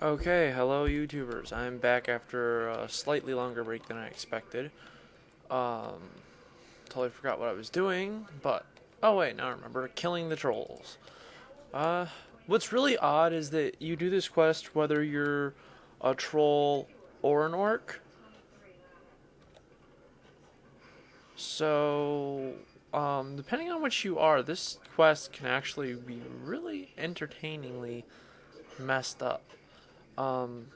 Okay, hello YouTubers. I'm back after a slightly longer break than I expected. Um, totally forgot what I was doing, but oh wait, now I remember killing the trolls. Uh, what's really odd is that you do this quest whether you're a troll or an orc. So, depending on which you are, this quest can actually be really entertainingly messed up. Um,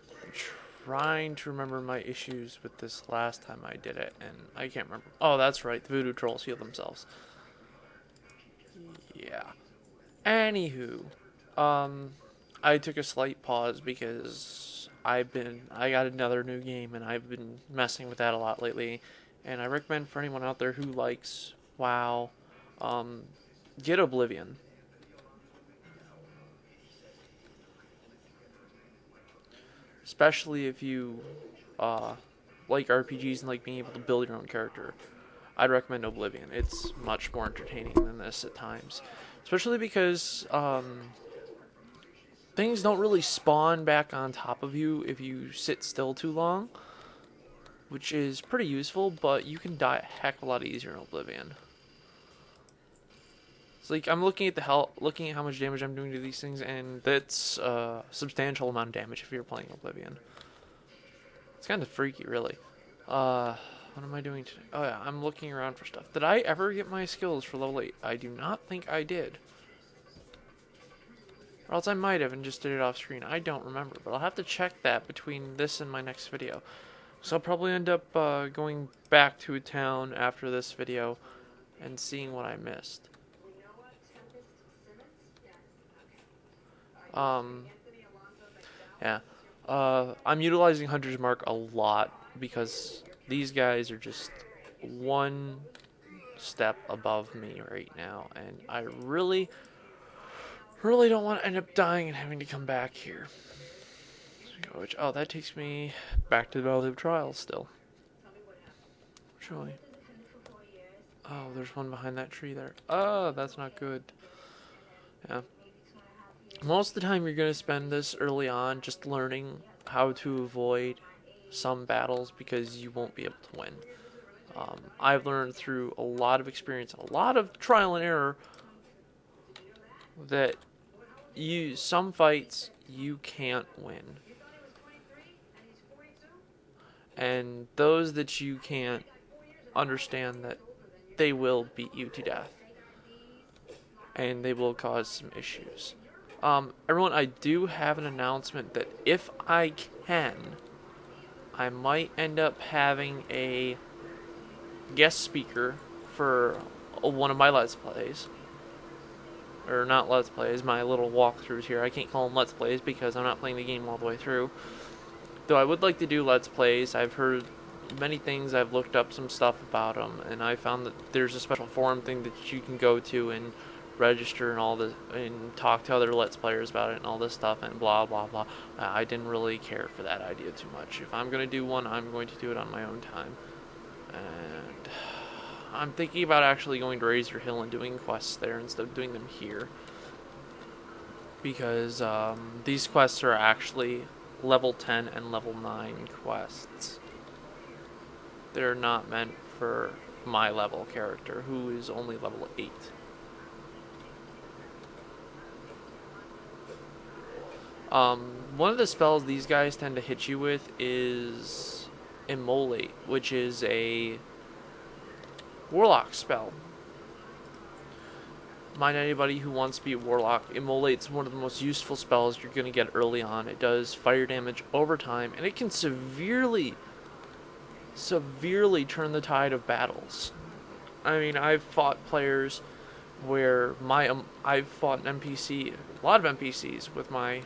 Trying to remember my issues with this last time I did it, and I can't remember. Oh, that's right, the voodoo trolls heal themselves. Yeah. Anywho, um, I took a slight pause because I got another new game and I've been messing with that a lot lately, and I recommend for anyone out there who likes WoW, um, get Oblivion. Especially if you uh, like RPGs and like being able to build your own character. I'd recommend Oblivion. It's much more entertaining than this at times, especially because things don't really spawn back on top of you if you sit still too long, which is pretty useful. But you can die a heck of a lot easier in Oblivion. It's like I'm looking at looking at how much damage I'm doing to these things, and that's a substantial amount of damage if you're playing Oblivion. It's kind of freaky, really. What am I doing today? Oh yeah, I'm looking around for stuff. Did I ever get my skills for level 8? I do not think I did. Or else I might have and just did it off screen. I don't remember, but I'll have to check that between this and my next video. So I'll probably end up going back to a town after this video and seeing what I missed. Um, yeah. I'm utilizing Hunter's Mark a lot because these guys are just one step above me right now, and I really don't want to end up dying and having to come back here. Which, oh, that takes me back to the Valley of Trials still. Surely. Oh, there's one behind that tree there. Oh, that's not good. Yeah. Most of the time you're going to spend this early on just learning how to avoid some battles because you won't be able to win. I've learned through a lot of experience and a lot of trial and error that some fights you can't win. And those that you can't, understand that they will beat you to death. And they will cause some issues. Everyone, I do have an announcement that if I can, I might end up having a guest speaker for one of my Let's Plays. Or not Let's Plays, my little walkthroughs here. I can't call them Let's Plays because I'm not playing the game all the way through. Though I would like to do Let's Plays. I've heard many things, I've looked up some stuff about them, and I found that there's a special forum thing that you can go to and register and all this, and talk to other Let's Players about it and all this stuff and blah blah blah. I didn't really care for that idea too much. If I'm going to do one, I'm going to do it on my own time. And I'm thinking about actually going to Razor Hill and doing quests there instead of doing them here. Because these quests are actually level 10 and level 9 quests. They're not meant for my level character, who is only level 8. One of the spells these guys tend to hit you with is Immolate, which is a warlock spell. Mind anybody who wants to be a warlock, Immolate's one of the most useful spells you're going to get early on. It does fire damage over time, and it can severely turn the tide of battles. I mean, I've fought players where I've fought an NPC, a lot of NPCs with my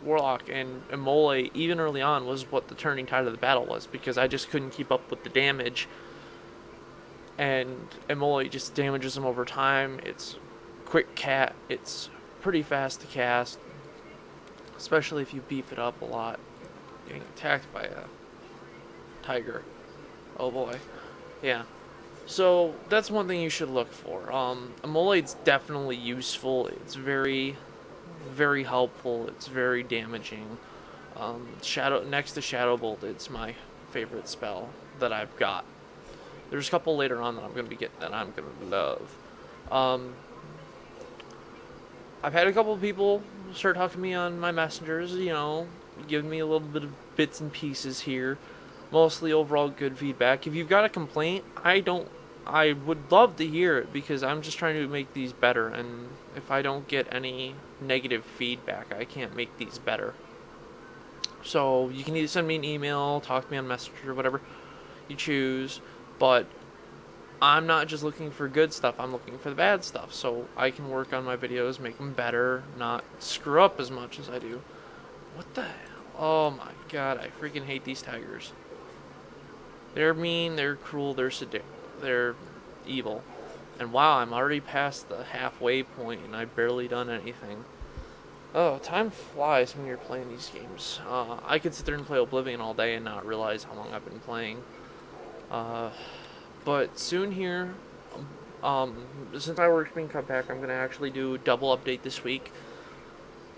warlock, and Immolate, even early on, was what the turning tide of the battle was, because I just couldn't keep up with the damage, and Immolate just damages them over time. It's it's pretty fast to cast, especially if you beef it up a lot. Getting attacked by a tiger. Oh boy. Yeah. So that's one thing you should look for. Immolate's definitely useful. It's very very helpful. It's very damaging. Next to Shadow Bolt, it's my favorite spell that I've got. There's a couple later on that I'm gonna be getting that I'm gonna love. Um, I've had a couple of people start talking to me on my messengers, giving me a little bit of bits and pieces here. Mostly overall good feedback. If you've got a complaint, I would love to hear it, because I'm just trying to make these better, and if I don't get any negative feedback, I can't make these better. So you can either send me an email, talk to me on Messenger, whatever you choose, but I'm not just looking for good stuff, I'm looking for the bad stuff, so I can work on my videos, make them better, not screw up as much as I do. What the hell? Oh my god, I freaking hate these tigers. They're mean, they're cruel, they're evil. And wow, I'm already past the halfway point and I've barely done anything. Oh, time flies when you're playing these games. I could sit there and play Oblivion all day and not realize how long I've been playing. But soon here, since my work's being cut back, I'm going to actually do a double update this week.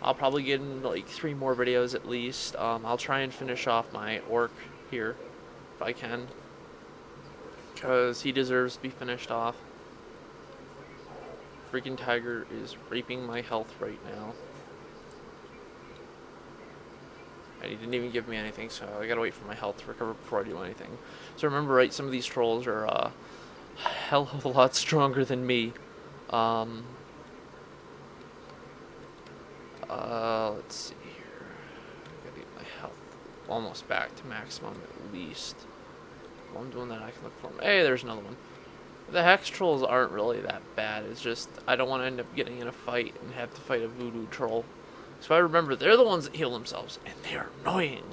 I'll probably get in like 3 more videos at least. I'll try and finish off my Orc here, if I can, because he deserves to be finished off. Freaking tiger is raping my health right now. And he didn't even give me anything, so I gotta wait for my health to recover before I do anything. So remember, right, some of these trolls are a hell of a lot stronger than me. Let's see here. I gotta get my health almost back to maximum at least. While I'm doing that, I can look for them. Hey, there's another one. The hex trolls aren't really that bad. It's just I don't want to end up getting in a fight and have to fight a voodoo troll. So I remember they're the ones that heal themselves, and they're annoying.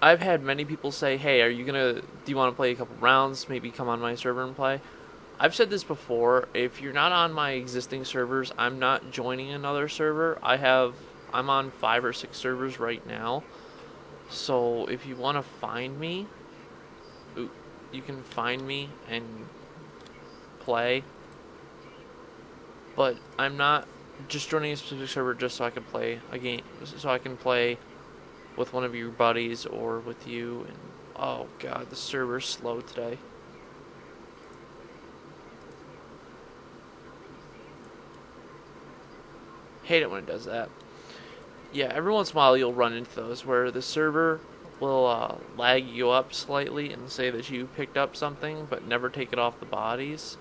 I've had many people say, "Hey, do you want to play a couple rounds? Maybe come on my server and play." I've said this before. If you're not on my existing servers, I'm not joining another server. I'm on 5 or 6 servers right now. So if you want to find me, you can find me and play. But I'm not just joining a specific server just so I can play a game, so I can play with one of your buddies or with you. And oh god, the server's slow today. Hate it when it does that. Yeah, every once in a while you'll run into those where the server will lag you up slightly and say that you picked up something but never take it off the bodies.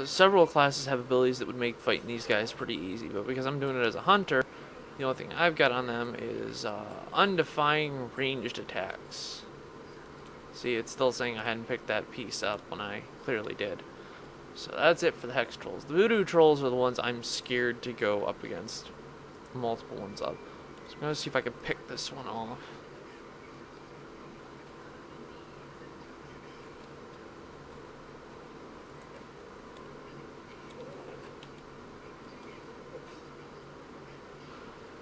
Several classes have abilities that would make fighting these guys pretty easy, but because I'm doing it as a hunter, the only thing I've got on them is undefying ranged attacks. See, it's still saying I hadn't picked that piece up when I clearly did. So that's it for the hex trolls. The voodoo trolls are the ones I'm scared to go up against multiple ones of. So I'm going to see if I can pick this one off.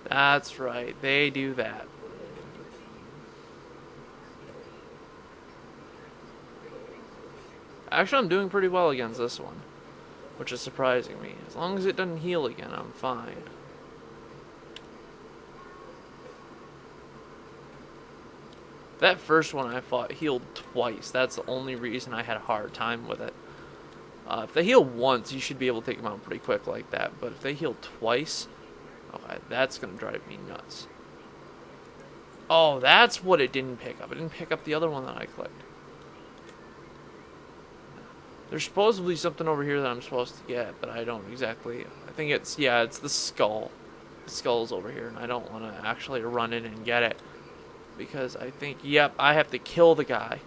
That's right, they do that. Actually, I'm doing pretty well against this one, which is surprising me. As long as it doesn't heal again, I'm fine. That first one I fought healed twice. That's the only reason I had a hard time with it. If they heal once, you should be able to take them out pretty quick like that. But if they heal twice, okay, that's going to drive me nuts. Oh, that's what it didn't pick up. It didn't pick up the other one that I clicked. There's supposedly something over here that I'm supposed to get, but I don't exactly. I think it's the skull. The skull's over here, and I don't want to actually run in and get it. Because I think, yep, I have to kill the guy.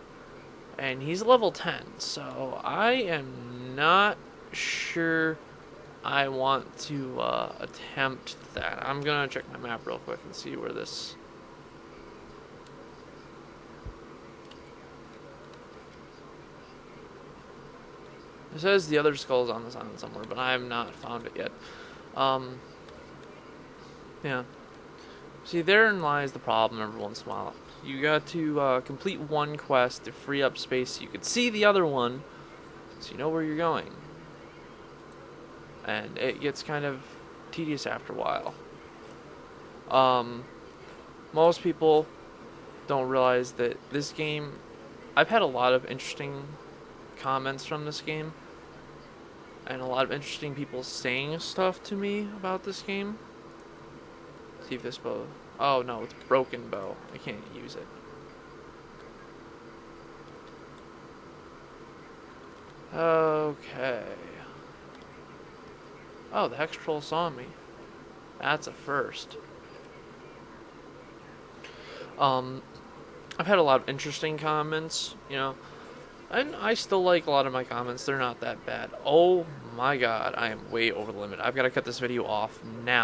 And he's level 10, so I am not sure I want to attempt that. I'm going to check my map real quick and see where this... It says the other skull's on this island somewhere, but I have not found it yet. Yeah. See, therein lies the problem every once in a while. You got to complete one quest to free up space so you can see the other one, so you know where you're going. And it gets kind of tedious after a while. Most people don't realize that this game... I've had a lot of interesting comments from this game. And a lot of interesting people saying stuff to me about this game. See if this bow... Oh no, it's a broken bow. I can't use it. Okay. Oh, the Hex Troll saw me. That's a first. I've had a lot of interesting comments, you know. And I still like a lot of my comments. They're not that bad. Oh my god, I am way over the limit. I've got to cut this video off now.